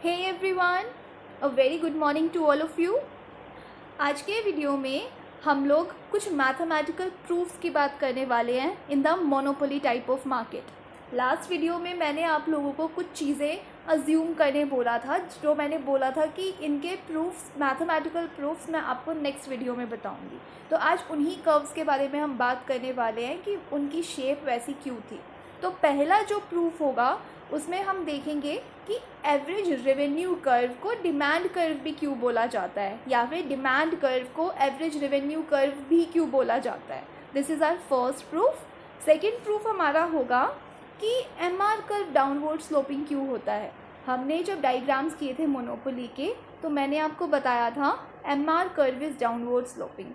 Hey everyone, a very good morning to all of you. आज के video में हम लोग कुछ मैथमेटिकल प्रूफ्स की बात करने वाले हैं in the monopoly type of market. Last video में मैंने आप लोगों को कुछ चीज़ें अज्यूम करने बोला था, जो मैंने बोला था कि इनके प्रूफ्स, मैथमेटिकल प्रूफ्स मैं आपको नेक्स्ट वीडियो में बताऊंगी। तो आज उन्हीं कर्व्स के बारे में हम बात करने वाले हैं कि उनकी शेप वैसी क्यों थी। तो पहला जो प्रूफ होगा उसमें हम देखेंगे कि एवरेज रेवेन्यू कर्व को डिमांड कर्व भी क्यों बोला जाता है, या फिर डिमांड कर्व को एवरेज रेवेन्यू कर्व भी क्यों बोला जाता है। This is our first proof. Second proof हमारा होगा कि एमआर कर्व डाउनवर्ड स्लोपिंग क्यों होता है। हमने जब डायग्राम्स किए थे मोनोपोली के, तो मैंने आपको बताया था MR curve is downward sloping,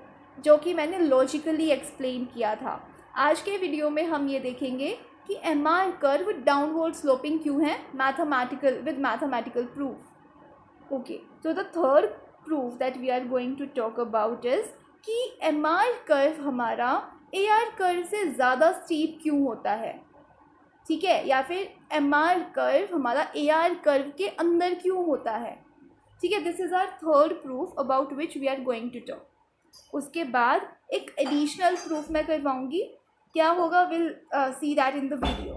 जो कि मैंने लॉजिकली एक्सप्लेन किया था। आज के वीडियो में हम ये देखेंगे कि एमआर कर्व डाउनवर्ड स्लोपिंग क्यों है, mathematical proof. Okay, so the third proof that we are going to talk about is कि एमआर कर्व हमारा एआर कर्व से ज़्यादा स्टीप क्यों होता है, ठीक है, या फिर एमआर कर्व हमारा एआर कर्व के अंदर क्यों होता है, ठीक है। This is our third proof about which we are going to talk. उसके बाद एक एडिशनल प्रूफ मैं करवाऊँगी, क्या होगा will see that in the video.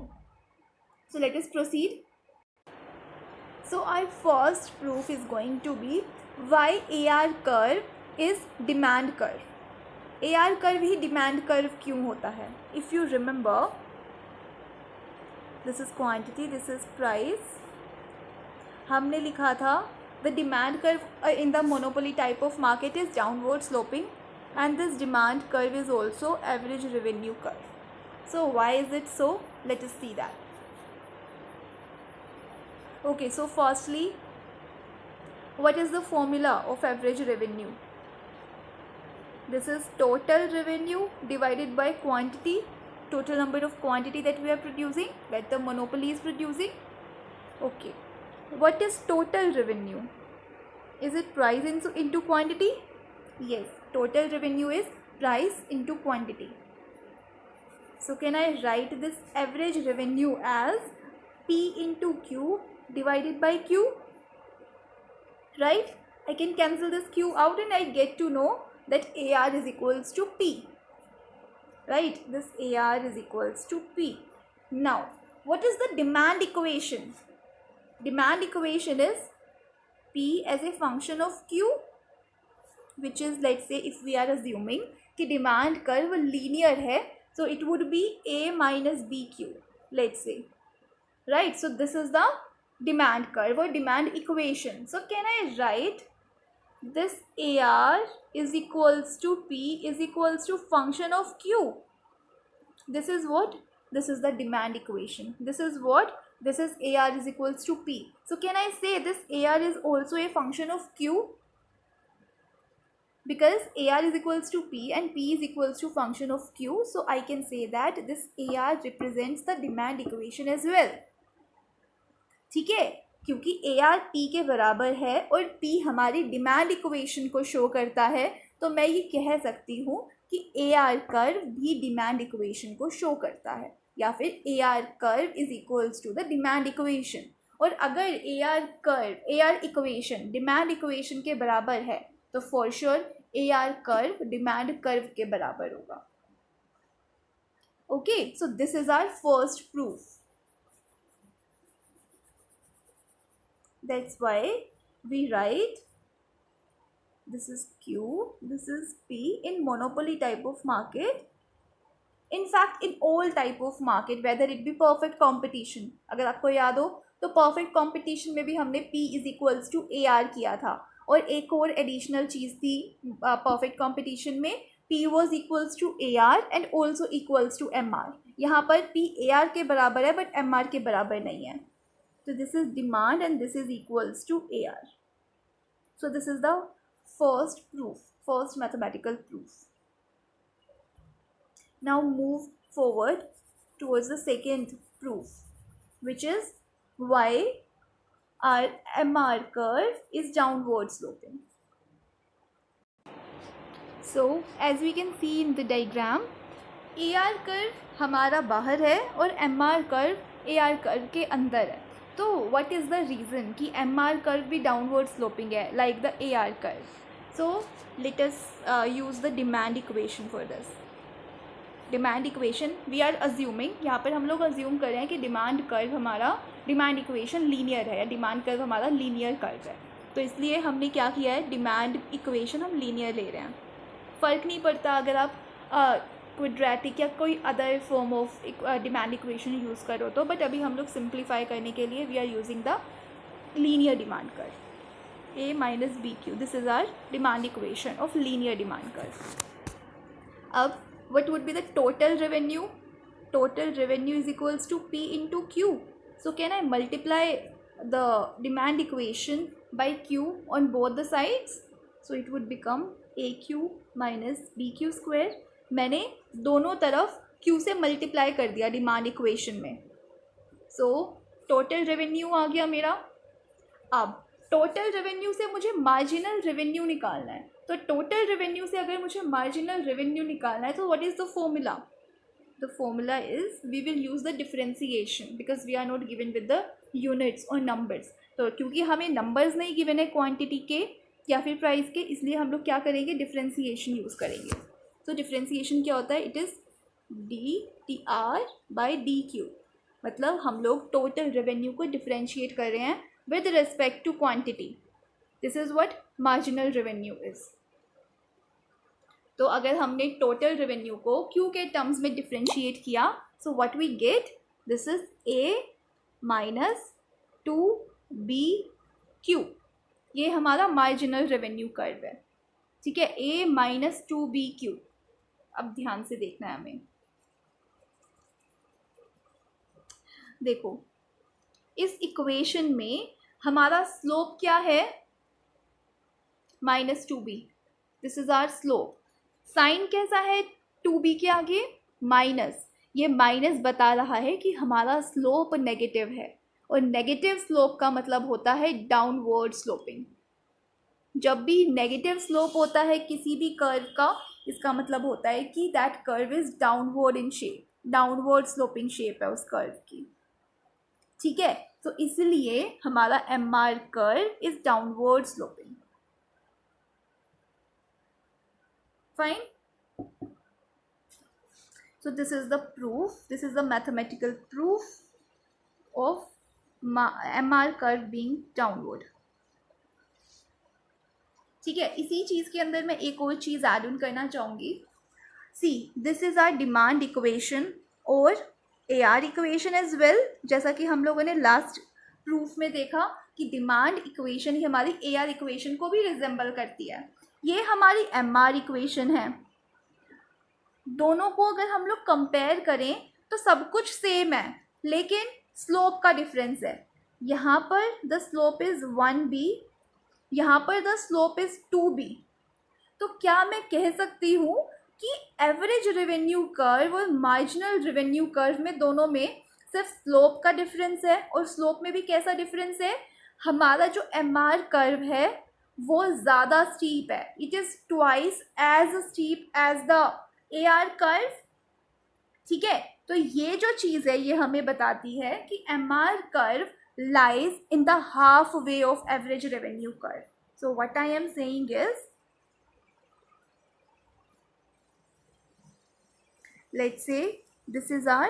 So let us proceed. So our first proof is going to be why AR curve is demand curve. AR curve he demand curve क्यों होता है? If you remember, this is quantity, this is price. हमने लिखा था the demand curve in the monopoly type of market is downward sloping, and this demand curve is also average revenue curve. So why is it so? Let us see that. Okay, so firstly, what is the formula of average revenue? This is total revenue divided by quantity, total number of quantity that we are producing, that the monopoly is producing. Okay, what is total revenue? Is it price into quantity? Yes, total revenue is price into quantity. So can I write this average revenue as P into Q divided by Q, right? I can cancel this Q out and I get to know that AR is equals to P, right? This AR is equals to P. Now, what is the demand equation? Demand equation is P as a function of Q, which is, let's say, if we are assuming कि demand curve linear है, so it would be A minus BQ, let's say, right? So this is the demand curve or demand equation. So can I write this AR is equals to P is equals to function of Q? This is what? This is the demand equation. This is what? This is AR is equals to P. So can I say this AR is also a function of Q? Because AR is equals to P and P is equals to function of Q, so I can say that this AR represents the demand equation as well. ठीक है, क्योंकि AR P के बराबर है और P हमारी demand equation को show करता है, तो मैं ये कह सकती हूँ कि AR कर्व भी डिमांड इक्वेशन को शो करता है, या फिर AR curve is equals to the demand equation. और अगर AR इक्वेशन डिमांड इक्वेशन के बराबर है, तो for sure AR curve demand curve के बराबर होगा। Okay, so this is our first proof. That's why we write this is Q, this is P in monopoly type of market. In fact, in all type of market, whether it be perfect competition, अगर आपको याद हो तो perfect competition में भी हमने P is equals to AR किया था। और एक और एडिशनल चीज़ थी perfect competition में, P was equals to AR and also equals to MR। यहाँ पर P AR के बराबर है but MR के बराबर नहीं है। So this is demand and this is equals to AR. So this is the first proof, first mathematical proof. Now move forward towards the second proof, which is why our MR curve is downward sloping. So as we can see in the diagram, AR curve हमारा बाहर है और MR curve AR curve के अंदर है। तो what is the reason कि M R curve भी डाउनवर्ड स्लोपिंग है like the A R curve. So let us use the demand equation for this. Demand equation we are assuming, यहाँ पर हम लोग अज्यूम कर रहे हैं कि डिमांड कर्व हमारा, डिमांड इक्वेशन लीनियर है या डिमांड कर्व हमारा लीनियर कर्व है. तो इसलिए हमने क्या किया है, डिमांड इक्वेशन हम लीनियर ले रहे हैं. फ़र्क नहीं पड़ता अगर आप क्वाड्रेटिक या कोई other form of demand equation use करो तो, बट अभी हम लोग सिंप्लीफाई करने के लिए we are using the linear demand curve. a minus bq, this is our demand equation of linear demand curve. अब what would be the total revenue? Total revenue is equals to P into Q. So can I multiply the demand equation by Q on both the sides? So it would become AQ minus BQ square. मैंने दोनों तरफ Q से multiply कर दिया demand equation में. So total revenue आ गया मेरा. अब टोटल रेवेन्यू से मुझे मार्जिनल रेवेन्यू निकालना है. तो टोटल रेवेन्यू से अगर मुझे मार्जिनल रेवेन्यू निकालना है तो what is the formula? The formula is we will use the differentiation because we are not given with the units और नंबर्स. तो क्योंकि हमें नंबर्स नहीं गिवन है क्वांटिटी के या फिर प्राइस के, इसलिए हम लोग क्या करेंगे, डिफरेंशिएशन यूज़ करेंगे. तो डिफरेंशिएशन क्या होता है? It is DTR by DQ. मतलब हम लोग टोटल रेवेन्यू को डिफरेंशिएट कर रहे हैं with respect to quantity. This is what marginal revenue is. तो अगर हमने टोटल रेवेन्यू को Q के टर्म्स में डिफ्रेंशिएट किया, so what we get, this is A minus 2BQ. ये हमारा मार्जिनल रेवेन्यू कर्व है. ठीक है, A minus 2BQ. अब ध्यान से देखना है हमें. देखो इस इक्वेशन में हमारा स्लोप क्या है? -2b. This is our slope. Sign कैसा है 2b के आगे? माइनस. ये माइनस बता रहा है कि हमारा स्लोप नेगेटिव है, और नेगेटिव स्लोप का मतलब होता है डाउनवर्ड स्लोपिंग. जब भी नेगेटिव स्लोप होता है किसी भी कर्व का, इसका मतलब होता है कि that curve is downward in shape, downward sloping shape है उस कर्व की. ठीक है, तो इसलिए हमारा M R curve is downward sloping. Fine. So this is the proof, this is the mathematical proof of M R curve being downward. ठीक है, इसी चीज़ के अंदर मैं एक और चीज़ ऐड ऑन करना चाहूँगी. See, this is our demand equation और AR इक्वेशन एज वेल. जैसा कि हम लोगों ने लास्ट प्रूफ में देखा कि डिमांड इक्वेशन ही हमारी AR इक्वेशन को भी रिजेंबल करती है. ये हमारी MR इक्वेशन है. दोनों को अगर हम लोग कंपेयर करें तो सब कुछ सेम है, लेकिन स्लोप का डिफरेंस है. यहाँ पर द स्लोप इज़ 1b, यहाँ पर द स्लोप इज़ 2b. तो क्या मैं कह सकती हूँ कि एवरेज रेवेन्यू कर्व और मार्जिनल रेवेन्यू कर्व में दोनों में सिर्फ स्लोप का डिफरेंस है, और स्लोप में भी कैसा डिफरेंस है? हमारा जो MR कर्व है वो ज़्यादा स्टीप है. It is twice as steep as the AR curve. ठीक है, तो ये जो चीज़ है ये हमें बताती है कि MR curve lies in the halfway of average revenue curve. So what I am saying is, let's say this is our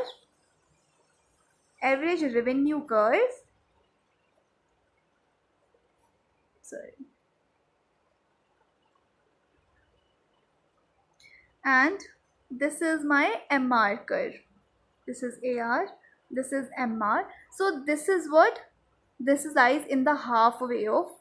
average revenue curve. Sorry. And this is my MR curve. This is AR, this is MR. So this is what? This is lies in the halfway of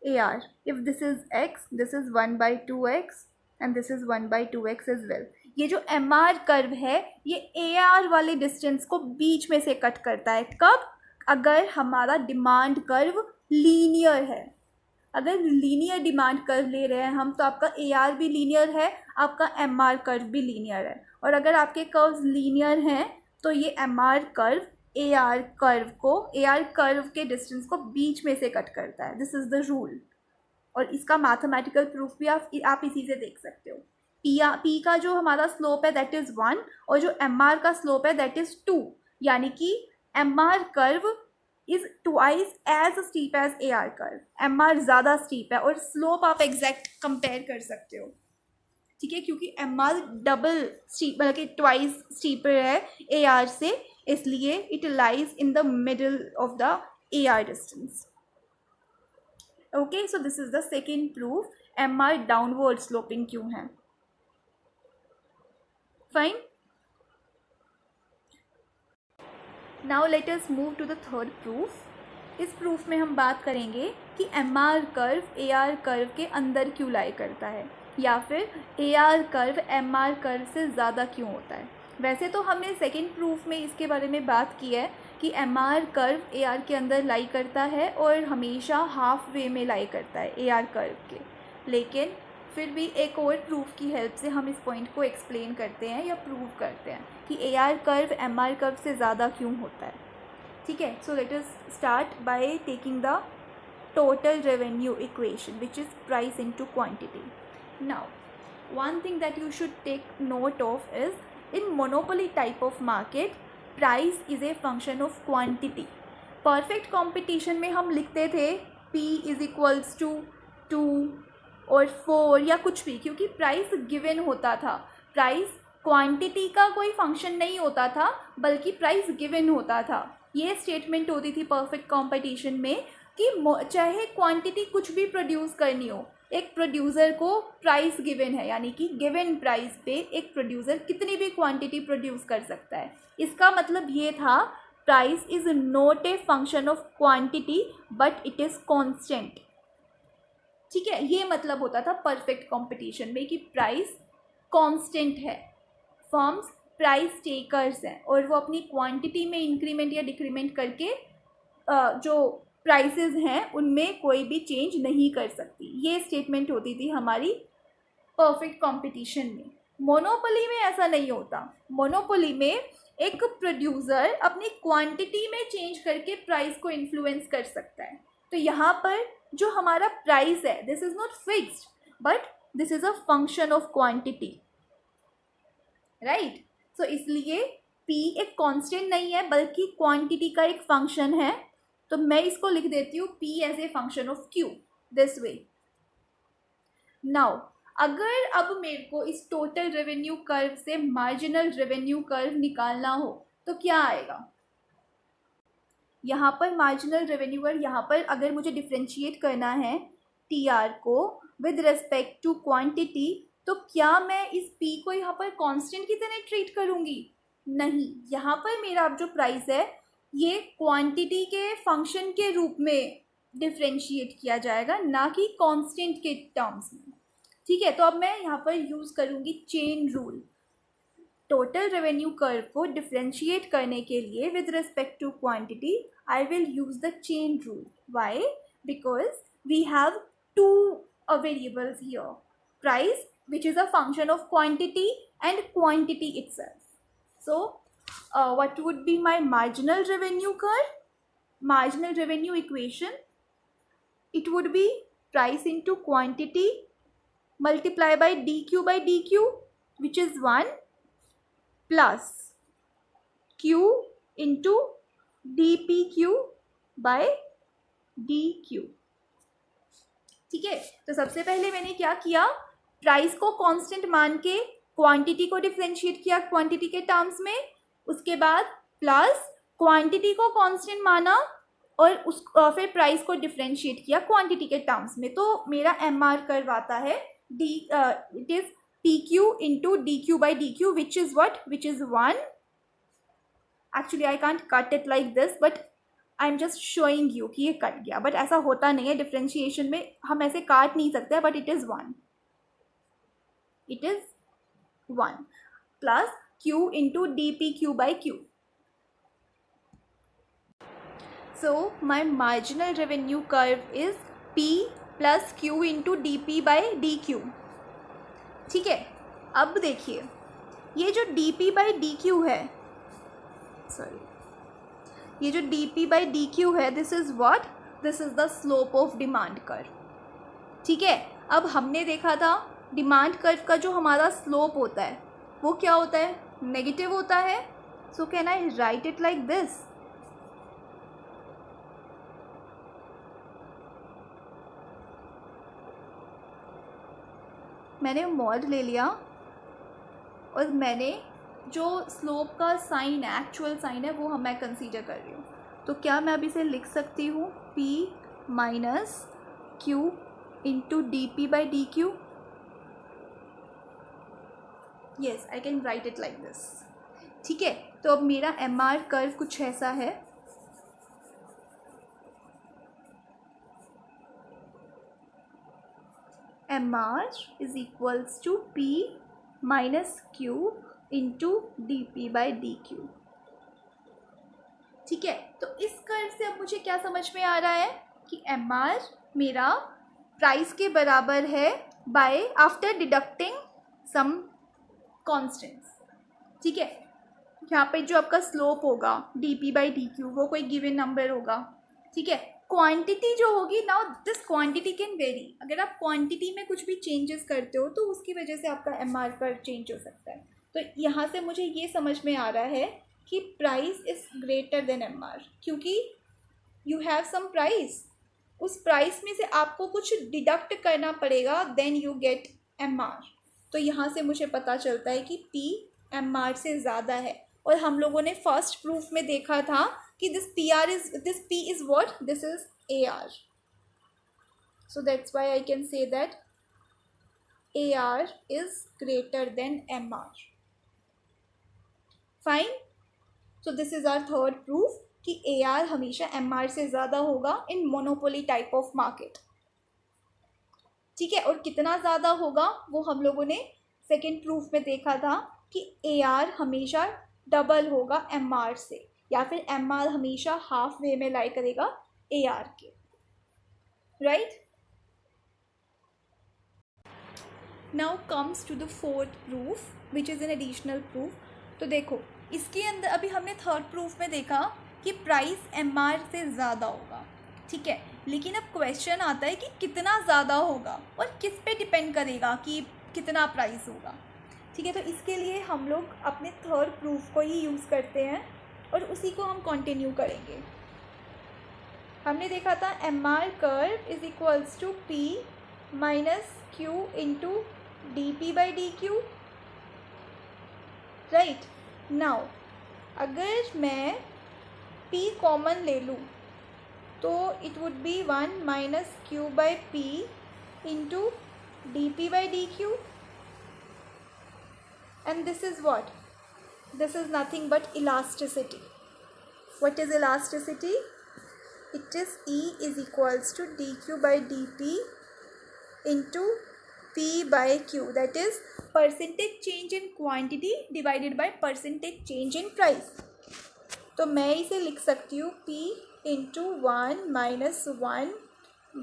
AR. If this is X, this is 1 by 2X and this is 1 by 2X as well. ये जो MR curve है ये AR वाले distance को बीच में से cut करता है. कब? अगर हमारा डिमांड कर्व लीनियर है. अगर लीनियर डिमांड कर्व ले रहे हैं हम तो आपका AR भी लीनियर है, आपका MR कर्व भी लीनियर है. और अगर आपके कर्व्स लीनियर हैं तो ये MR कर्व AR कर्व को, AR कर्व के डिस्टेंस को बीच में से कट करता है. This is the rule. और इसका मैथमेटिकल प्रूफ भी आप इसी से देख सकते हो. P का जो हमारा स्लोप है दैट इज़ 1 और जो MR का स्लोप है दैट इज़ 2. यानी कि MR curve is twice as steep as A R curve. M R ज़्यादा स्टीप है और स्लोप आप एग्जैक्ट कंपेयर कर सकते हो, ठीक है, क्योंकि एम आर डबल स्टीप मतलब कि ट्वाइस स्टीपर है ए आर से, इसलिए it lies in the middle of the A R distance. Okay, so this is the second proof, M R downward sloping क्यों है। Fine, now let us move to the third proof. इस proof में हम बात करेंगे कि M R curve A R curve के अंदर क्यों लाई करता है, या फिर A R curve M R curve से ज़्यादा क्यों होता है। वैसे तो हमने सेकेंड प्रूफ में इसके बारे में बात की है कि M R curve A R के अंदर लाई करता है और हमेशा हाफ वे में लाई करता है ए आर कर्व के, लेकिन फिर भी एक और प्रूफ की हेल्प से हम इस पॉइंट को एक्सप्लेन करते हैं या प्रूव करते हैं कि A R curve M R curve से ज़्यादा क्यों होता है। ठीक है, so let us start by taking the total revenue equation, which is price into quantity. Now, one thing that you should take note of is in monopoly type of market, price is a function of quantity. Perfect competition में हम लिखते थे P is equals to 2 और 4 या कुछ भी, क्योंकि price given होता था। प्राइस क्वांटिटी का कोई फंक्शन नहीं होता था, बल्कि प्राइस गिवन होता था। ये स्टेटमेंट होती थी परफेक्ट कंपटीशन में कि चाहे क्वांटिटी कुछ भी प्रोड्यूस करनी हो, एक प्रोड्यूसर को प्राइस गिवन है, यानी कि गिवन प्राइस पे एक प्रोड्यूसर कितनी भी क्वांटिटी प्रोड्यूस कर सकता है। इसका मतलब ये था price is not a function of quantity but it is constant. ठीक है, ये मतलब होता था परफेक्ट कंपटीशन में कि प्राइस कांस्टेंट है, फर्म्स प्राइस टेकर्स हैं और वो अपनी क्वांटिटी में इंक्रीमेंट या डिक्रीमेंट करके जो प्राइसेस हैं उनमें कोई भी चेंज नहीं कर सकती। ये स्टेटमेंट होती थी हमारी परफेक्ट कंपटीशन में। मोनोपोली में ऐसा नहीं होता। मोनोपोली में एक प्रोड्यूसर अपनी क्वांटिटी में चेंज करके प्राइस को इन्फ्लुएंस कर सकता है। तो यहाँ पर जो हमारा प्राइस है, this is not fixed but this is a function of quantity, right. So इसलिए P एक कांस्टेंट नहीं है बल्कि क्वांटिटी का एक फंक्शन है। तो मैं इसको लिख देती हूँ P as a function of Q, this way. Now अगर अब मेरे को इस टोटल रेवेन्यू कर्व से मार्जिनल रेवेन्यू कर्व निकालना हो तो क्या आएगा। यहाँ पर मार्जिनल रेवेन्यू कर्व, यहाँ पर अगर मुझे डिफ्रेंशिएट करना है TR को विद रिस्पेक्ट टू क्वांटिटी, तो क्या मैं इस P को यहाँ पर कांस्टेंट की तरह ट्रीट करूँगी? नहीं, यहाँ पर मेरा अब जो प्राइस है ये क्वांटिटी के फंक्शन के रूप में डिफ्रेंशिएट किया जाएगा, ना कि कांस्टेंट के टर्म्स में। ठीक है, तो अब मैं यहाँ पर यूज़ करूँगी chain rule. Total revenue curve को डिफ्रेंशिएट करने के लिए with respect to quantity I will use the chain rule. Why? Because we have two variables here, price which is a function of quantity and quantity itself. So what would be my marginal revenue curve? Marginal revenue equation, it would be price into quantity multiply by dq by dq, which is 1 plus q into dpq by dq। ठीक है, तो सबसे पहले मैंने क्या किया, price को constant मान के क्वांटिटी को डिफरेंशिएट किया क्वांटिटी के टर्म्स में, उसके बाद प्लस क्वांटिटी को कांस्टेंट माना और उस फिर प्राइस को डिफरेंशिएट किया क्वांटिटी के टर्म्स में। तो मेरा एम आर कर्व आता है it is P Q into D Q by D Q, which is what, which is 1। Actually I can't cut it like this but I am just showing you कि ये cut गया, but ऐसा होता नहीं है differentiation में, हम ऐसे काट नहीं सकते, but it is 1, it is 1 plus q into dpq by q. So my marginal revenue curve is p plus q into dp by dq। ठीक है, अब देखिए ये जो dp by dq है, सॉरी, ये जो dp by dq है, this is what, this is the slope of demand curve. ठीक है, अब हमने देखा था डिमांड कर्व का जो हमारा स्लोप होता है वो क्या होता है, नेगेटिव होता है। So can I right it like this, मैंने मॉड ले लिया और मैंने जो स्लोप का साइन है, एक्चुअल साइन है, वो मैं कंसीडर कर रही हूँ। तो क्या मैं अब इसे लिख सकती हूँ P minus Q into dP/dQ? Yes, I can write it like this. ठीक है, तो अब मेरा MR कर्व कुछ ऐसा है। MR is equals to P minus Q into dP/dQ। ठीक है, तो इस कर्व से अब मुझे क्या समझ में आ रहा है कि MR मेरा प्राइस के बराबर है बाय आफ्टर डिडक्टिंग सम कॉन्स्टेंट्स। ठीक है, यहाँ पे जो आपका स्लोप होगा dP/dQ वो कोई गिवन नंबर होगा। ठीक है, क्वांटिटी जो होगी, now this quantity can very. अगर आप क्वांटिटी में कुछ भी चेंजेस करते हो तो उसकी वजह से आपका MR पर चेंज हो सकता है। तो यहाँ से मुझे ये समझ में आ रहा है कि price is greater than MR, क्योंकि यू हैव सम प्राइस, उस प्राइस में से आपको कुछ डिडक्ट करना पड़ेगा, देन यू गेट MR। तो यहाँ से मुझे पता चलता है कि P MR से ज़्यादा है। और हम लोगों ने फर्स्ट प्रूफ में देखा था कि this P is what? This is AR. So that's why I can say that AR is greater than MR. Fine. So this is our third proof कि AR हमेशा MR से ज़्यादा होगा in monopoly type of market. ठीक है, और कितना ज़्यादा होगा वो हम लोगों ने सेकेंड प्रूफ में देखा था कि AR हमेशा डबल होगा MR से, या फिर MR हमेशा हाफ वे में लाई करेगा AR के। Right, now comes to the fourth proof which is an additional proof. तो देखो, इसके अंदर अभी हमने थर्ड प्रूफ में देखा कि प्राइस MR से ज़्यादा होगा। ठीक है, लेकिन अब क्वेश्चन आता है कि कितना ज़्यादा होगा और किस पे डिपेंड करेगा कि कितना प्राइस होगा। ठीक है, तो इसके लिए हम लोग अपने थर्ड प्रूफ को ही यूज़ करते हैं और उसी को हम कंटिन्यू करेंगे। हमने देखा था MR curve is equals to P minus Q into dP/dQ। Right, now अगर मैं P कॉमन ले लूँ तो it would be 1 minus Q/P into dP/dQ, and this is what? This is nothing but elasticity. What is elasticity? It is E is equals to dQ/dP into P/Q, that is percentage change in quantity divided by percentage change in price. तो मैं इसे लिख सकती हूँ P into 1 minus 1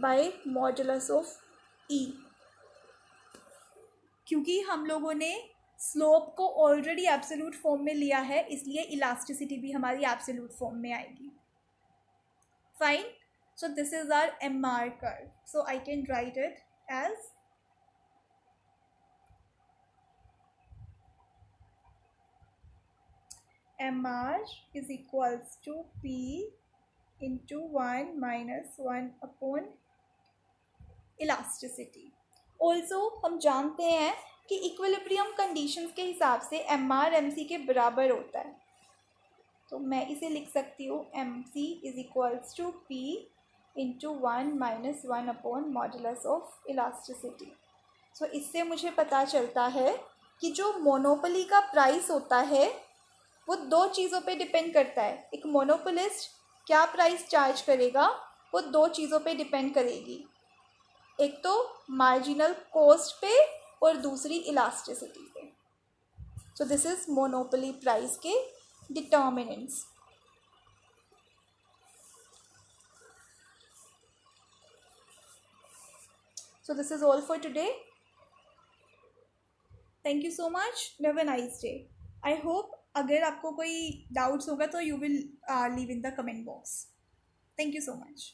by modulus of E, क्योंकि हम लोगों ने स्लोप को ऑलरेडी एब्सोल्यूट फॉर्म में लिया है, इसलिए इलास्टिसिटी भी हमारी एब्सोल्यूट फॉर्म में आएगी। Fine, so this is our MR curve, so I can write it as MR is equals to P into 1 minus 1 upon elasticity. Also हम जानते हैं कि इक्विलिब्रियम कंडीशंस के हिसाब से MR MC के बराबर होता है, तो मैं इसे लिख सकती हूँ MC is equals to P into 1 minus 1 upon modulus of elasticity. So इससे मुझे पता चलता है कि जो मोनोपोली का प्राइस होता है वो दो चीज़ों पे डिपेंड करता है। एक मोनोपोलिस्ट क्या प्राइस चार्ज करेगा वो दो चीज़ों पे डिपेंड करेगी, एक तो मार्जिनल कॉस्ट पे और दूसरी इलास्टिसिटी पे। So this is monopoly price के determinants. So this is all for today. Thank you so much, have a nice day. I hope अगर आपको कोई डाउट्स होगा तो you will leave in the comment box. Thank you so much.